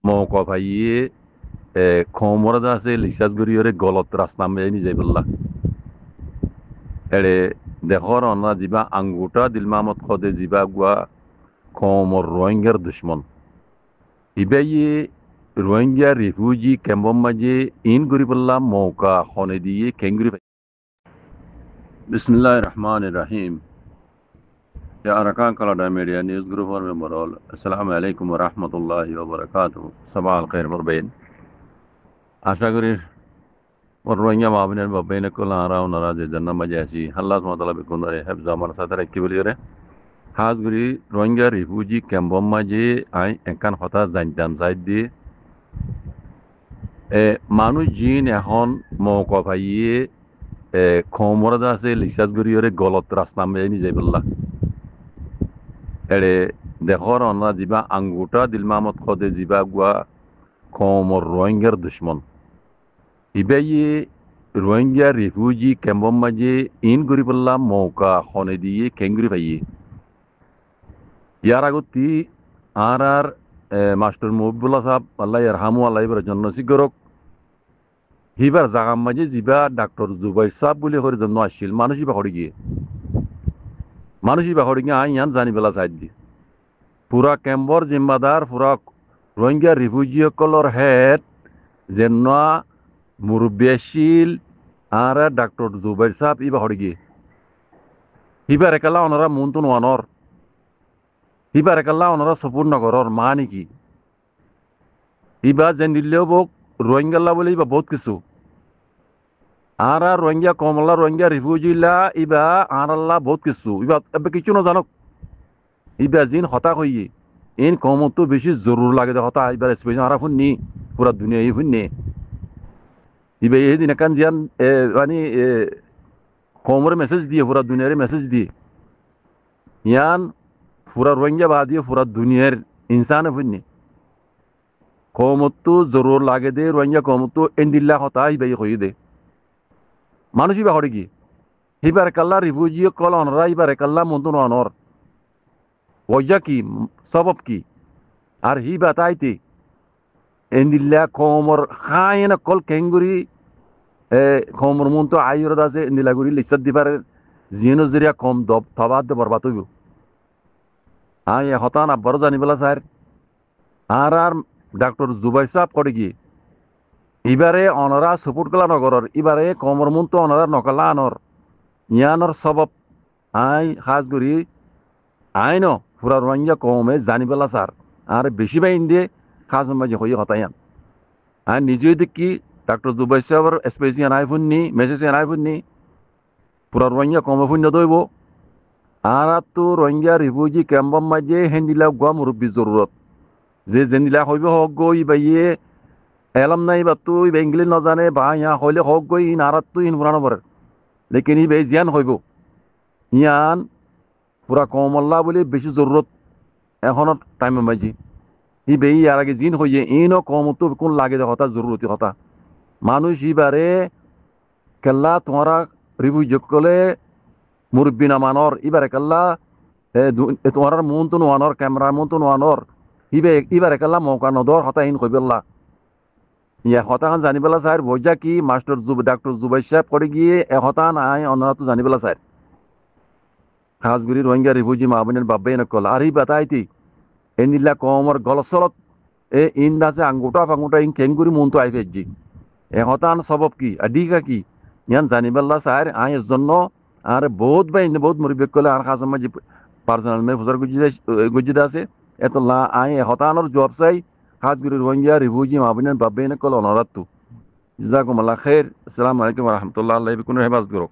মৌকা ভাইয়ে খমরদা আছে লিসাজ গরিয়রে গলত রাস্তা মেনি যাইবল্লা এড়ে দেখর অনা জিবা আঙ্গুটা দিলমামত খদে জিবা গুয়া খমর রোহিঙ্গার দুশ্মন ইবাইয়ে রোহিঙ্গা রিফিউজি ক্যাম্পর মাঝে ইন গরিবল্লা মৌকা খনে দিয়ে খেঙ্গুরি বিসমিল্লাহির রহমানির রহিম Ya Arakan Kalada Media News Group और मेमोरल अस्सलामु अलैकुम व रहमतुल्लाहि व बरकातुहू सबाह अल खैर बरबैन आशा करी रोहिंग्या माबिन बबैन को लारा नरा जे जन्ना मजासी अल्लाह सुब्हानाहु व तआला बिकुंदरे हिफ्ज़ अमर सादर की बलिरे हाज गरी रोहिंग्या रिफ्यूजी कैम्पम माजे आई एकान हता জানতাম সাইড দিয়ে মানুষ জিন এখন মৌকা ভাইয়ে খমরদা আছে লিসাজ গরিয়রে গলত রাস্তা মেনি যাইবল্লা এড়ে দেখর অনা জিবা আঙ্গুটা দিলমামত খদে জিবা গুয়া খমর রোহিঙ্গার দুশ্মন ইবাইয়ে রোহিঙ্গা রিফিউজি ক্যাম্পর মাঝে ইন গরিবল্লা মৌকা খনে দিয়ে খেঙ্গুরি পাইয়ে ইয়ার আগতি আর মাস্টার মুহিবুল্লাহ সাহেব আল্লাহ ইয়ারহামু আল্লাহ ইবার জন্য সিগরক হিবার জাগাম মাঝে জিবা ডাক্তার জুবাই সাহেব বলে করে জন্য আসছিল মানুষই বাহরে গিয়ে আই ইয়ান জানি বেলা সাইড দিয়ে পুরা ক্যাম্পর জিম্মাদার পুরা রোহিঙ্গা রিফিউজি সকলের হেড যেন মুরব্বিয়াশীল আর ডাক্তার জুবাইর সাহেব ইবা হড় গিয়ে হিবার একাল্লা ওনারা মন্তন ওয়ানর হিবার একাল্লা ওনারা সপুর নগরর মা নাকি ইবা যেন দিল্লেও বোক রোহিঙ্গাল্লা বলে ইবা বহুত কিছু আর রোহিঙ্গা কমলা রোহিঙ্গা রিফিউজিলা ইবা আর আল্লাহ বহুত কিছু ইবা এবে কিছু না জানক ইবা জিন হতা হইয়ে ইন কমতো বেশি জরুর লাগে যে হতা ইবার স্পেশাল আরা ফুননি পুরা দুনিয়া ই ফুননি ইবা এই দিন একান জিয়ান মানে কমরে মেসেজ দিয়ে পুরা দুনিয়ারে মেসেজ দিয়ে ইয়ান পুরা রোহিঙ্গা বা দিয়ে পুরা দুনিয়ার ইনসান ফুননি কমতো জরুর লাগে দে রোহিঙ্গা কমতো এন্দিল্লা হতা ইবাই হইয়ে দে মানুষ ইবা হরে কি হিবার কাল্লা রিফিউজি কল অনরা ইবার কাল্লা মন্তন অনর ওজা কি সবব কি আর হিবা তাইতে এন্দিল্লা কমর খায়না কল কেঙ্গুরি কমর মন্ত আইরদ আছে এন্দিলা গুরি লিসাদ দিবার জিনো জরিয়া কম দব থবাদ দে বরবাদ হইব আই হতান আব্বার জানিবেলা স্যার আর ডাক্তার জুবাই সাহেব করে কি ইবারে অনরা সাপোর্ট কলা নগরর ইবারে কমর মন্ত অনরা নকলা আনর ইয়ানর সবব আই খাস করি আইন পুরা রোহিঙ্গা কমে জানিবেলা স্যার আর বেশি বাইন দিয়ে খাস মাঝে হয়ে হতায়ান আর নিজেই দেখি ডাক্তার জুবাই সাহেবের স্পেসিয়ান আই ফুননি মেসেজিয়ান আই ফুননি পুরা রোহিঙ্গা কমে ফুন্য দইব আর তো রোহিঙ্গা রিফিউজি ক্যাম্পর মাঝে হেন্দিলা গুয়া মুরব্বী জরুরত যে যেন্দিলা হইব হক গই বাইয়ে এলাম নাই বা তুই বেঙ্গলি নজানে বা ইয়া হইলে হক গই ইন আরাত তুই ইন ফুরানো পরে লেকিন ই বে জিয়ান হইব ইয়ান পুরা কমল্লা বলে বেশি জরুরত এখনো টাইমের মাঝে ই বে ইয়ার আগে জিন হইয়ে ইনও কমতো কোন লাগে হতা জরুরতি হতা মানুষ ইবারে কেল্লা তোমারা রিফিউজি কলে মুরব্বী না মানর ইবারে কেল্লা তোমার মন তো নোয়ানর ক্যামেরার মন তো নোয়ানর ইবারে কেল্লা মৌকা নদর হতা ইন কইবেল্লা ইয়া হতাখান জানিবেলা স্যার বইজা কি মাস্টার ডাক্তার জুবাই সাহেব করে গিয়ে হতান আই অনারা তো জানিবেলা স্যার খাসগুড়ি রোহিঙ্গা রিফিউজি মাহবিনের বাব্বাই নকল আর ই বাতাইতি এনিল্লা কমর গলসলত ইন দাসে আঙ্গুটা ফাঙ্গুটা ইন কেঙ্গুরি মন তো আই ফেজি হতান সবব কি ডিকা কি ইয়ান জানিবেলা স্যার আই এর জন্য আর বহুত বাইন বহুত মুরব্বী কলে আর খাস মাঝে পার্সোনাল মে ফুজার গুজিদা আছে এতলা আই হতানোর জবাব চাই খাসগুড়ি রোহিঙ্গা রিফিউজি মাহবিনের বাব্বাই নকল অনরাত তো জাজাকুমুল্লাহ খাইর আসসালামু আলাইকুম ওয়া রাহমাতুল্লাহি ওয়া বারাকাতুহু হেফাজত করুক